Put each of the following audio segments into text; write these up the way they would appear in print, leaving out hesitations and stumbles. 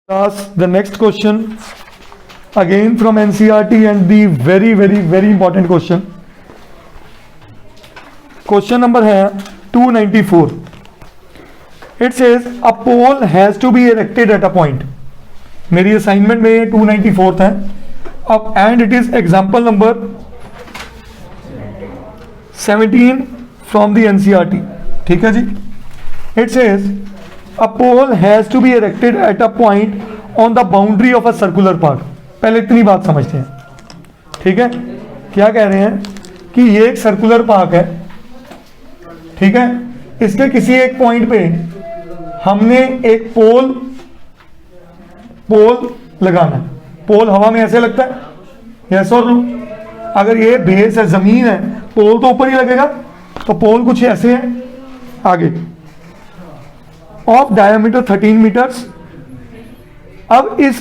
The next question again from NCERT and the very important question. Question number है 294. It says a pole has to be erected at a point. मेरी assignment में 294 है अब and it is example number 17 from the NCERT. ठीक है जी. It says a pole has to be erected at a point on the boundary of a circular park. पहले इतनी बात समझते हैं. ठीक है, क्या कह रहे हैं कि ये एक सर्कुलर पार्क है. ठीक है, इसके किसी एक पॉइंट पे हमने एक पोल लगाना है. पोल हवा में ऐसे लगता है, यस और नो. अगर ये बेस है, जमीन है, पोल तो ऊपर ही लगेगा. तो पोल कुछ ऐसे है आगे ऑफ डायमीटर 13 मीटर्स. अब इस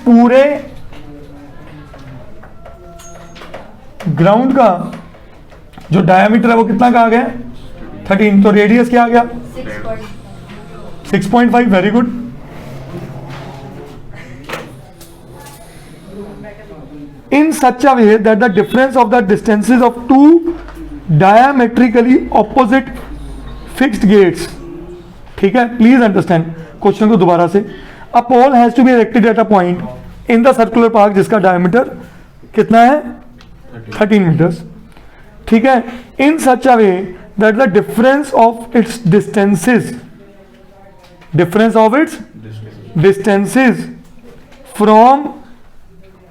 पूरे ग्राउंड का जो डायमीटर है वो कितना का आ गया? 13. तो रेडियस क्या आ गया? 6.5. Very good. In such a way that the difference of the distances of two diametrically opposite fixed gates. ठीक है, प्लीज अंडरस्टैंड क्वेश्चन को दोबारा से. A pole has to be erected at a point in the circular park जिसका diameter कितना है? 13 metres. ठीक है, in such a way that the difference of its distances from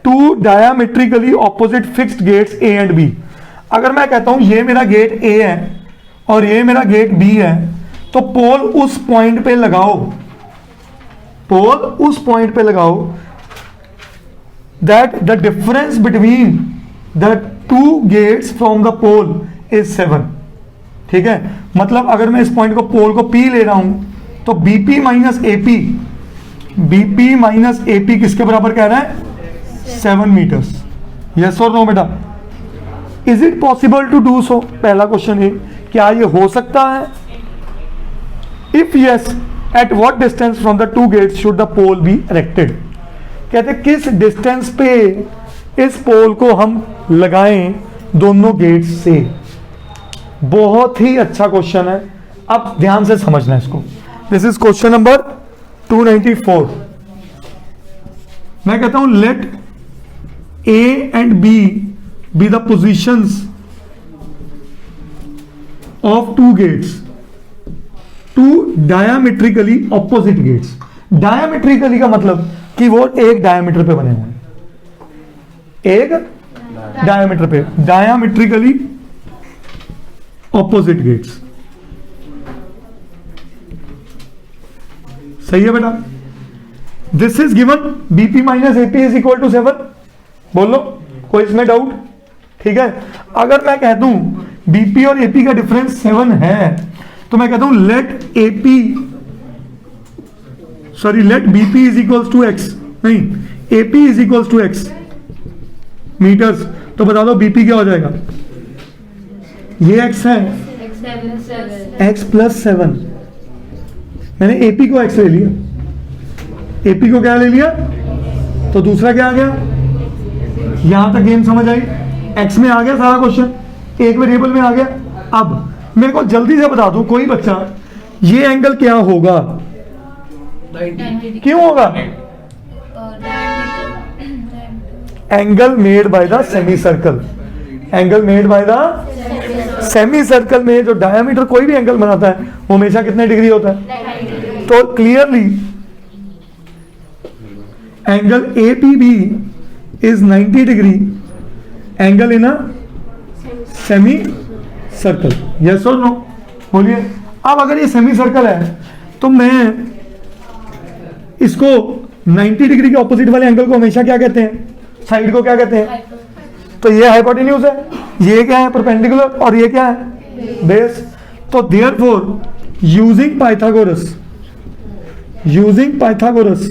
two diametrically opposite fixed gates A and B. अगर मैं कहता हूं ये मेरा गेट ए है और ये मेरा गेट बी है, तो पोल उस पॉइंट पे लगाओ. That the difference between the two gates from the pole is 7. ठीक है, मतलब अगर मैं इस पॉइंट को पोल को P ले रहा हूं तो BP माइनस AP किसके बराबर कह रहा है? 7 मीटर्स. यस और नो बेटा? Is it possible to do so? पहला क्वेश्चन है, क्या ये हो सकता है? If yes, at what distance from the two gates should the pole be erected. कहते किस डिस्टेंस पे इस पोल को हम लगाएं दोनों गेट्स से. बहुत ही अच्छा क्वेश्चन है, अब ध्यान से समझना है इसको. This is question number 294. मैं कहता हूं late A and B be the positions of two gates, two diametrically opposite gates. Diametrically का मतलब कि वो एक डायमीटर पे बने हुए हैं, एक डायमीटर पे, diametrically opposite gates. सही है बेटा? This is given BP minus AP is equal to 7. बोलो, कोई इसमें डाउट? ठीक है, अगर मैं कह दूं BP और AP का डिफरेंस 7 है तो मैं कहता हूं let BP is equals to x, नहीं AP is equals to x metres. तो बता दो BP क्या हो जाएगा? ये x है, x प्लस 7. मैंने AP को x ले लिया, AP को क्या ले लिया, तो दूसरा क्या आ गया? यहां तक गेम समझ आई? x में आ गया सारा क्वेश्चन, एक वेरिएबल में आ गया. अब मेरे को जल्दी से बता दो कोई बच्चा, ये एंगल क्या होगा? 90. क्यों होगा? Angle made by the semi circle. Angle made by the semi circle में जो डायमीटर कोई भी एंगल बनाता है वो हमेशा कितने डिग्री होता है? तो clearly angle APB is 90 degree angle in a semi circle. yes or no? बोलिए. अब अगर ये सेमी सर्कल है तो मैं इसको 90 डिग्री के ऑपोजिट वाले एंगल को हमेशा क्या कहते हैं? साइड को क्या कहते हैं? तो ये हाइपोटेन्यूज है, ये क्या है? परपेंडिकुलर. और ये क्या है? बेस. तो देयरफॉर यूजिंग पाइथागोरस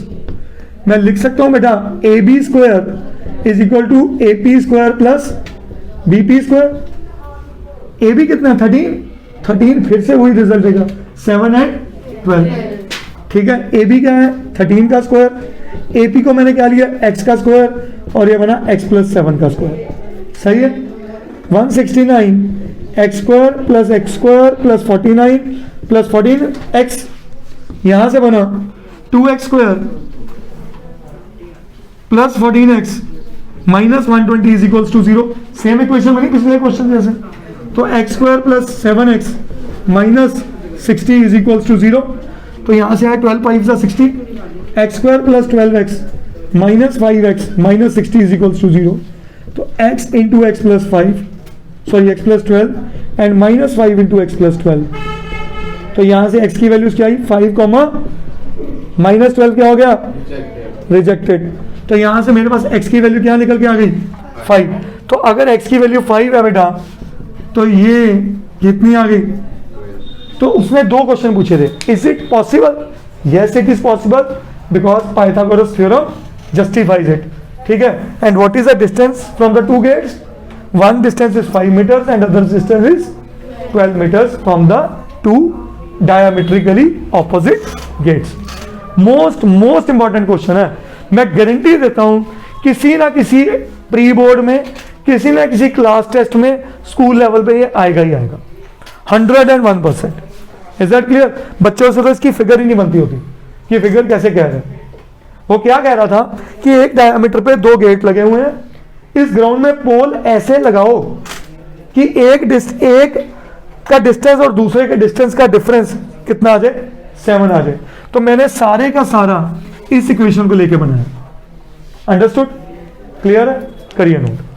मैं लिख सकता हूं बेटा AB square is equal to AP square plus BP square. AB कितना? 13. फिर से वही रिजल्ट देगा, 7 and 12. ठीक है, ए बी क्या है 13 का स्क्वायर, AP को मैंने क्या लिया x का स्क्वायर, और ये बना x प्लस 7 का स्क्वायर। सही है। 169 x square plus 49 plus 14x, यहां से बना 2x square plus 14x minus 120 is equals to 0। Same equation बनी पिछले क्वेश्चन जैसे। तो x square plus 7x minus 60 is equals to 0। तो यहां से आया 12 5 60, x square plus 12x minus 5x minus 60 is equals to 0। तो x into x plus 5, sorry x plus 12 and minus 5 into x plus 12। तो यहां से x की values क्या आई 5 कॉमा माइनस 12 क्या हो गया रिजेक्टेड। तो यहां से मेरे पास x की वैल्यू क्या निकल के आ गई 5। तो अगर x की वैल्यू 5 है बेटा तो ये कितनी आ गई। तो उसने दो क्वेश्चन पूछे थे, is it possible, yes it is possible because Pythagoras theorem justifies it. ठीक है। And what is the distance from the two gates, one distance is 5 meters and other distance is 12 meters from the two diametrically opposite gates. Most important question है, मैं guarantee देता हूं किसी ना किसी pre board में, किसी ना किसी क्लास टेस्ट में, स्कूल लेवल पे ये आएगा ही आएगा 101%। Is that clear. बच्चों से तो इसकी फिगर ही नहीं बनती होती कि फिगर कैसे कह रहे हैं। वो क्या कह रहा था कि एक डायमीटर पे 2 गेट लगे हुए हैं, इस ग्राउंड में पोल ऐसे लगाओ कि एक का डिस्टेंस और दूसरे के डिस्टेंस का डिफरेंस कितना आ जाए 7 आ जाए। तो मैंने सारे का सारा इस इक्वेशन को लेके बनाया। अंडरस्टूड, क्लियर है, करिए नोट।